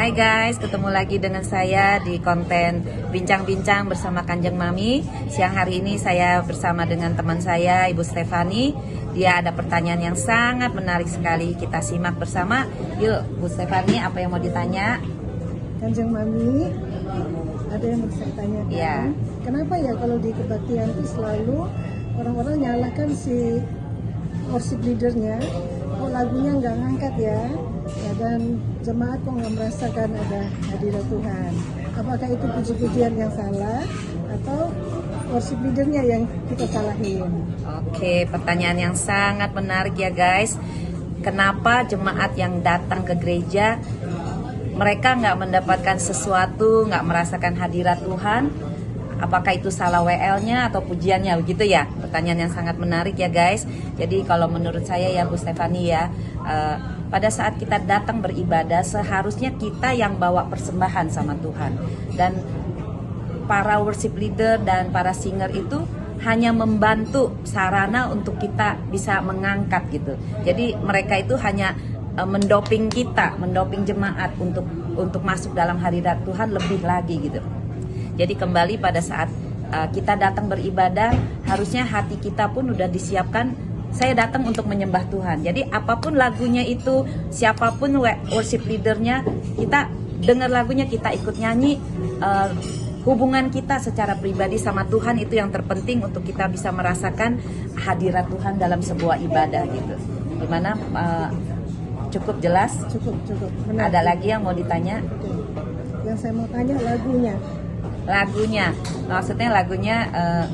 Hai guys, ketemu lagi dengan saya di konten Bincang-Bincang bersama Kanjeng Mami. Siang hari ini saya bersama dengan teman saya, Ibu Stefani. Dia ada pertanyaan yang sangat menarik sekali. Kita simak bersama. Yuk, Bu Stefani, apa yang mau ditanya? Kanjeng Mami, ada yang mau saya tanyakan. Ya. Kenapa ya kalau di kebaktian itu selalu orang-orang nyalakan si worship leadernya, kok lagunya nggak ngangkat ya, dan jemaat kok nggak merasakan ada hadirat Tuhan. Apakah itu puji-pujian yang salah atau worship leadernya yang kita salahin? Oke, pertanyaan yang sangat menarik ya guys. Kenapa jemaat yang datang ke gereja mereka nggak mendapatkan sesuatu, nggak merasakan hadirat Tuhan? Apakah itu salah WL-nya atau pujiannya, begitu ya? Pertanyaan yang sangat menarik ya guys. Jadi kalau menurut saya ya Bu Stefani ya, pada saat kita datang beribadah seharusnya kita yang bawa persembahan sama Tuhan. Dan para worship leader dan para singer itu hanya membantu sarana untuk kita bisa mengangkat gitu. Jadi mereka itu hanya mendoping kita, mendoping jemaat untuk masuk dalam hadirat Tuhan lebih lagi gitu. Jadi kembali pada saat kita datang beribadah, harusnya hati kita pun udah disiapkan. Saya datang untuk menyembah Tuhan. Jadi apapun lagunya itu, siapapun worship leadernya, kita dengar lagunya, kita ikut nyanyi. Hubungan kita secara pribadi sama Tuhan itu yang terpenting untuk kita bisa merasakan hadirat Tuhan dalam sebuah ibadah gitu. Gimana? Cukup jelas? Cukup. Benar. Ada lagi yang mau ditanya? Yang saya mau tanya lagunya, maksudnya lagunya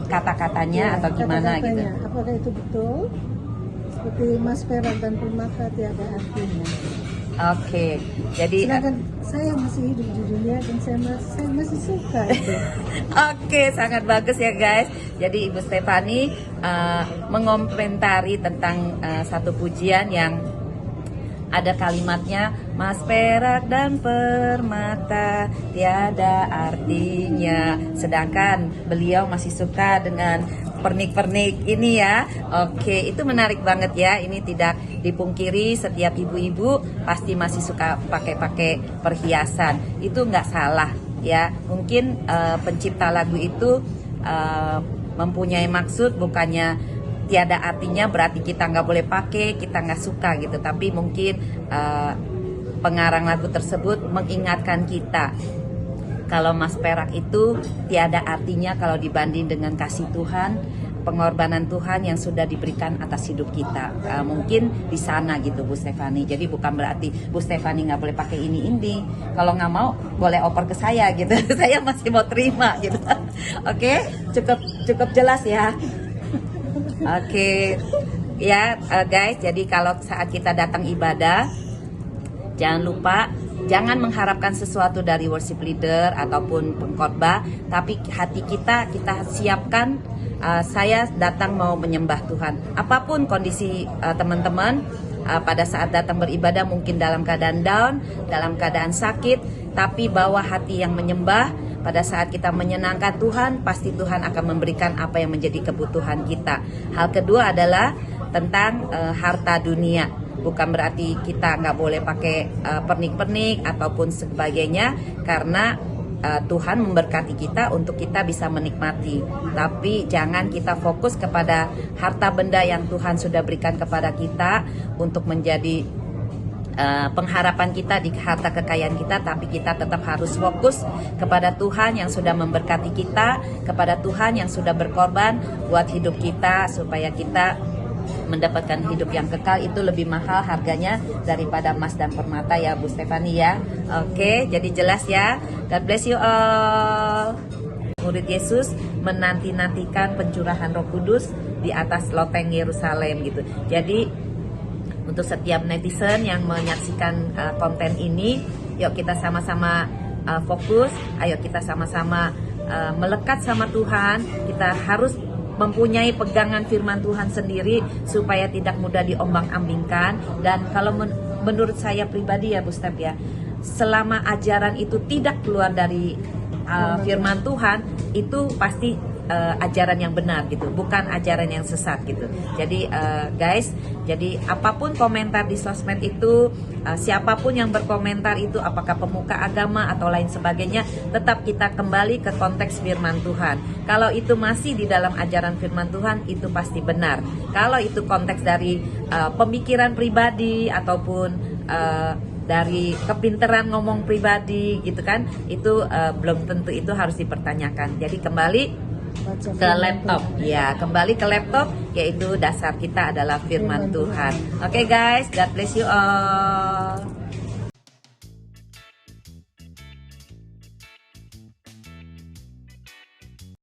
kata-katanya atau gimana gitu? Apakah itu betul? Seperti Mas Perak dan Permata tiada artinya. Oke, jadi sedangkan saya masih hidup di dunia dan saya masih suka itu. Oke, sangat bagus ya guys. Jadi Ibu Stefani mengomentari tentang satu pujian yang ada kalimatnya, Mas Perak dan Permata tiada artinya. Sedangkan beliau masih suka dengan pernik-pernik ini ya. Oke, itu menarik banget ya. Ini tidak dipungkiri, setiap ibu-ibu pasti masih suka pakai perhiasan. Itu nggak salah ya. Mungkin pencipta lagu itu mempunyai maksud, bukannya tiada artinya berarti kita nggak boleh pakai, kita nggak suka gitu. Tapi mungkin pengarang lagu tersebut mengingatkan kita kalau Mas Perak itu tiada artinya kalau dibanding dengan kasih Tuhan, pengorbanan Tuhan yang sudah diberikan atas hidup kita. Mungkin di sana gitu Bu Stefani. Jadi bukan berarti Bu Stefani nggak boleh pakai ini. Kalau nggak mau boleh oper ke saya gitu. Saya masih mau terima gitu. Oke, cukup jelas ya. Oke, ya guys, jadi kalau saat kita datang ibadah, jangan lupa, jangan mengharapkan sesuatu dari worship leader ataupun pengkhotbah, tapi hati kita siapkan, saya datang mau menyembah Tuhan. Apapun kondisi teman-teman, pada saat datang beribadah mungkin dalam keadaan down, dalam keadaan sakit, tapi bawa hati yang menyembah. Pada saat kita menyenangkan Tuhan, pasti Tuhan akan memberikan apa yang menjadi kebutuhan kita. Hal kedua adalah tentang harta dunia. Bukan berarti kita nggak boleh pakai pernik-pernik ataupun sebagainya, karena Tuhan memberkati kita untuk kita bisa menikmati. Tapi jangan kita fokus kepada harta benda yang Tuhan sudah berikan kepada kita untuk menjadi pengharapan kita di harta kekayaan kita, tapi kita tetap harus fokus kepada Tuhan yang sudah memberkati kita, kepada Tuhan yang sudah berkorban buat hidup kita, supaya kita mendapatkan hidup yang kekal. Itu lebih mahal harganya daripada emas dan permata ya Bu Stefani ya. Oke, jadi jelas ya. God bless you all. Murid Yesus menanti-nantikan pencurahan Roh Kudus di atas loteng Yerusalem gitu. Jadi untuk setiap netizen yang menyaksikan konten ini, yuk kita sama-sama fokus, ayo kita sama-sama melekat sama Tuhan. Kita harus mempunyai pegangan firman Tuhan sendiri supaya tidak mudah diombang-ambingkan. Dan kalau menurut saya pribadi ya Bu Stef ya, selama ajaran itu tidak keluar dari firman Tuhan, itu pasti ajaran yang benar gitu, bukan ajaran yang sesat gitu. Jadi guys, jadi apapun komentar di sosmed itu, siapapun yang berkomentar itu, apakah pemuka agama atau lain sebagainya, tetap kita kembali ke konteks firman Tuhan. Kalau itu masih di dalam ajaran firman Tuhan, itu pasti benar. Kalau itu konteks dari pemikiran pribadi ataupun dari kepinteran ngomong pribadi gitu kan, itu belum tentu itu harus dipertanyakan. Jadi kembali Baca ke firman laptop Tuhan. ya, kembali ke laptop, yaitu dasar kita adalah firman Firman Tuhan. Tuhan. Oke guys, God bless you all.